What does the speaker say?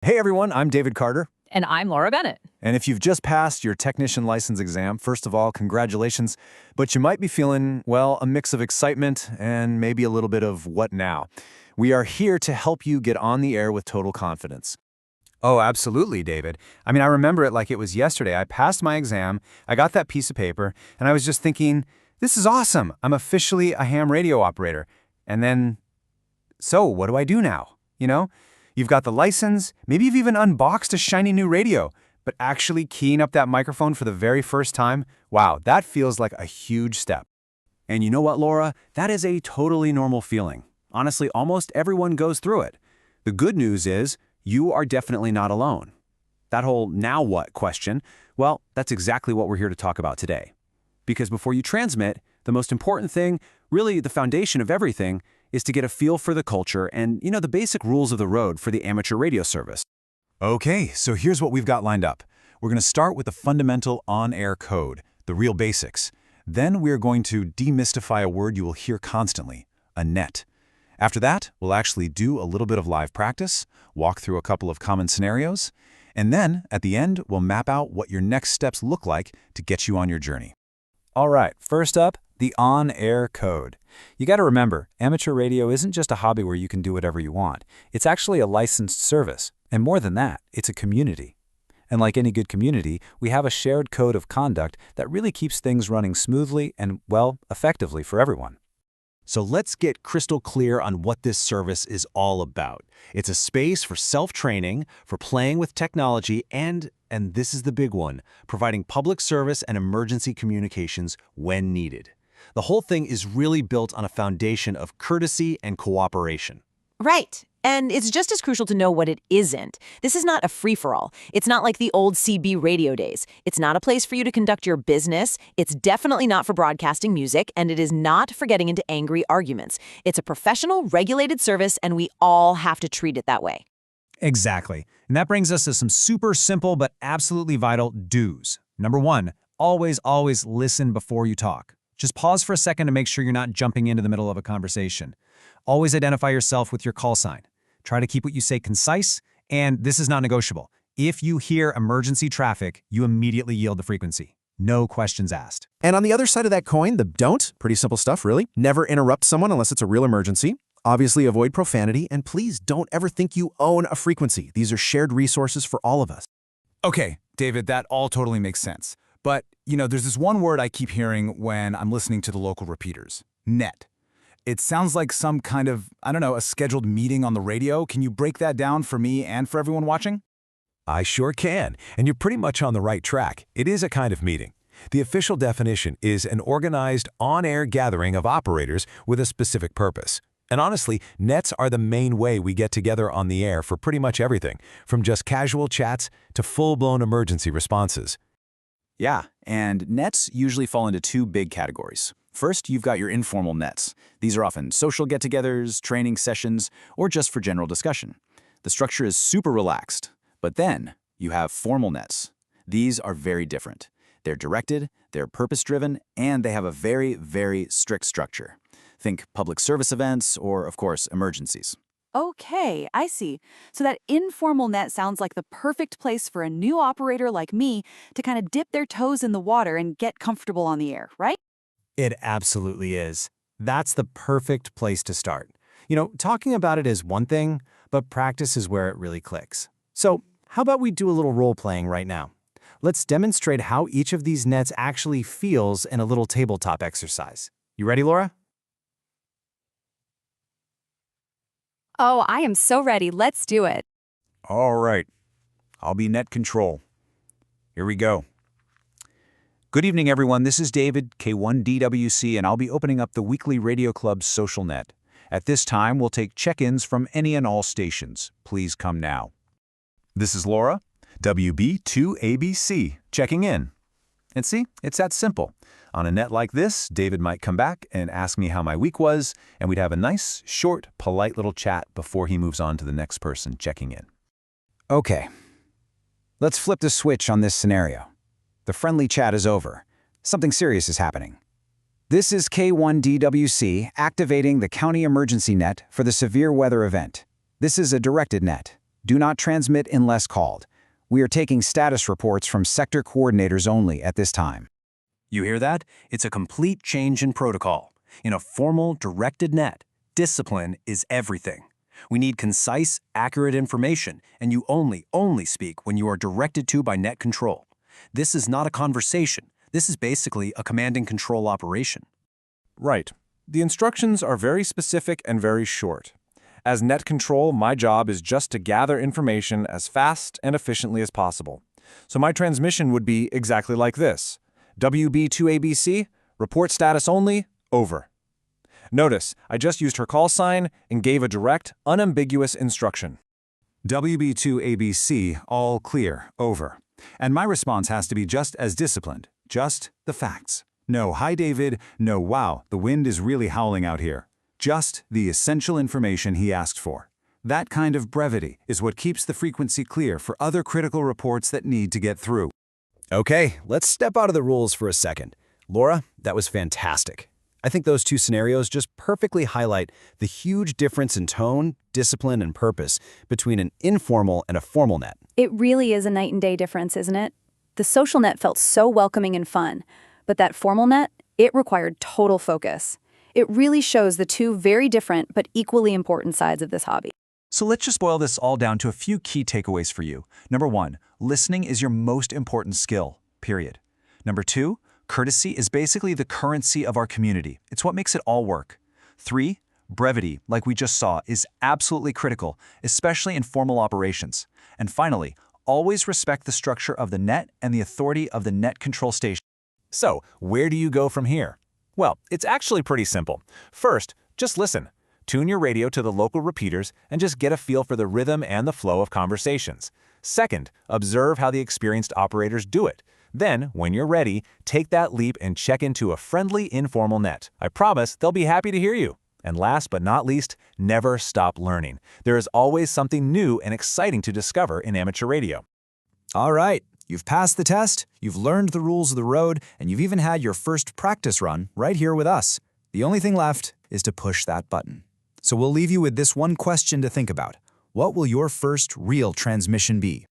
Hey everyone, I'm David Carter. And I'm Laura Bennett. And if you've just passed your technician license exam, first of all, congratulations. But you might be feeling, well, a mix of excitement and maybe a little bit of what now. We are here to help you get on the air with total confidence. Oh, absolutely, David. I mean, I remember it like it was yesterday. I passed my exam, I got that piece of paper, and I was just thinking, this is awesome. I'm officially a ham radio operator. And then, so what do I do now? You've got the license, maybe you've even unboxed a shiny new radio, but actually keying up that microphone for the very first time, wow, that feels like a huge step. And you know what, Laura? That is a totally normal feeling. Honestly, almost everyone goes through it. The good news is, you are definitely not alone. That whole now what question, well, that's exactly what we're here to talk about today. Because before you transmit, the most important thing, really the foundation of everything, is to get a feel for the culture and, the basic rules of the road for the amateur radio service. Okay, so here's what we've got lined up. We're going to start with the fundamental on-air code, the real basics. Then we're going to demystify a word you will hear constantly, a net. After that, we'll actually do a little bit of live practice, walk through a couple of common scenarios, and then, at the end, we'll map out what your next steps look like to get you on your journey. All right, first up, the on-air code. You got to remember, amateur radio isn't just a hobby where you can do whatever you want. It's actually a licensed service. And more than that, it's a community. And like any good community, we have a shared code of conduct that really keeps things running smoothly and, well, effectively for everyone. So let's get crystal clear on what this service is all about. It's a space for self-training, for playing with technology, and this is the big one, providing public service and emergency communications when needed. The whole thing is really built on a foundation of courtesy and cooperation. Right. And it's just as crucial to know what it isn't. This is not a free-for-all. It's not like the old CB radio days. It's not a place for you to conduct your business. It's definitely not for broadcasting music, and it is not for getting into angry arguments. It's a professional, regulated service, and we all have to treat it that way. Exactly. And that brings us to some super simple but absolutely vital do's. Number one, always listen before you talk. Just pause for a second to make sure you're not jumping into the middle of a conversation. Always identify yourself with your call sign. Try to keep what you say concise, and this is not negotiable. If you hear emergency traffic, you immediately yield the frequency. No questions asked. And on the other side of that coin, the don't, pretty simple stuff, really. Never interrupt someone unless it's a real emergency. Obviously, avoid profanity, and please don't ever think you own a frequency. These are shared resources for all of us. Okay, David, that all totally makes sense. But, there's this one word I keep hearing when I'm listening to the local repeaters, net. It sounds like some kind of, a scheduled meeting on the radio. Can you break that down for me and for everyone watching? I sure can, and you're pretty much on the right track. It is a kind of meeting. The official definition is an organized, on-air gathering of operators with a specific purpose. And honestly, nets are the main way we get together on the air for pretty much everything, from just casual chats to full-blown emergency responses. Yeah, and nets usually fall into two big categories. First, you've got your informal nets. These are often social get-togethers, training sessions, or just for general discussion. The structure is super relaxed. But then, you have formal nets. These are very different. They're directed, they're purpose-driven, and they have a very, very strict structure. Think public service events or, of course, emergencies. Okay, I see. So that informal net sounds like the perfect place for a new operator like me to kind of dip their toes in the water and get comfortable on the air, right? It absolutely is. That's the perfect place to start. Talking about it is one thing, but practice is where it really clicks. So how about we do a little role-playing right now? Let's demonstrate how each of these nets actually feels in a little tabletop exercise. You ready, Laura? Oh, I am so ready. Let's do it. All right. I'll be net control. Here we go. Good evening, everyone. This is David, K1DWC, and I'll be opening up the weekly Radio Club's social net. At this time, we'll take check-ins from any and all stations. Please come now. This is Laura, WB2ABC, checking in. And see, it's that simple. On a net like this, David might come back and ask me how my week was, and we'd have a nice, short, polite little chat before he moves on to the next person checking in. Okay. Let's flip the switch on this scenario. The friendly chat is over. Something serious is happening. This is K1DWC activating the county emergency net for the severe weather event. This is a directed net. Do not transmit unless called. We are taking status reports from sector coordinators only at this time. You hear that? It's a complete change in protocol. In a formal, directed net, discipline is everything. We need concise, accurate information, and you only speak when you are directed to by net control. This is not a conversation. This is basically a command and control operation. Right. The instructions are very specific and very short. As net control, my job is just to gather information as fast and efficiently as possible. So my transmission would be exactly like this. WB2ABC, report status only, over. Notice, I just used her call sign and gave a direct, unambiguous instruction. WB2ABC, all clear, over. And my response has to be just as disciplined, just the facts. No, hi David, no, wow, the wind is really howling out here. Just the essential information he asked for. That kind of brevity is what keeps the frequency clear for other critical reports that need to get through. Okay, let's step out of the rules for a second. Laura, that was fantastic. I think those two scenarios just perfectly highlight the huge difference in tone, discipline, and purpose between an informal and a formal net. It really is a night and day difference, isn't it? The social net felt so welcoming and fun, but that formal net, it required total focus. It really shows the two very different but equally important sides of this hobby. So let's just boil this all down to a few key takeaways for you. Number 1, listening is your most important skill, period. Number 2, courtesy is basically the currency of our community. It's what makes it all work. 3, brevity, like we just saw, is absolutely critical, especially in formal operations. And finally, always respect the structure of the net and the authority of the net control station. So, where do you go from here? Well, it's actually pretty simple. First, just listen. Tune your radio to the local repeaters and just get a feel for the rhythm and the flow of conversations. Second, observe how the experienced operators do it. Then, when you're ready, take that leap and check into a friendly, informal net. I promise they'll be happy to hear you. And last but not least, never stop learning. There is always something new and exciting to discover in amateur radio. All right, you've passed the test, you've learned the rules of the road, and you've even had your first practice run right here with us. The only thing left is to push that button. So we'll leave you with this one question to think about. What will your first real transmission be?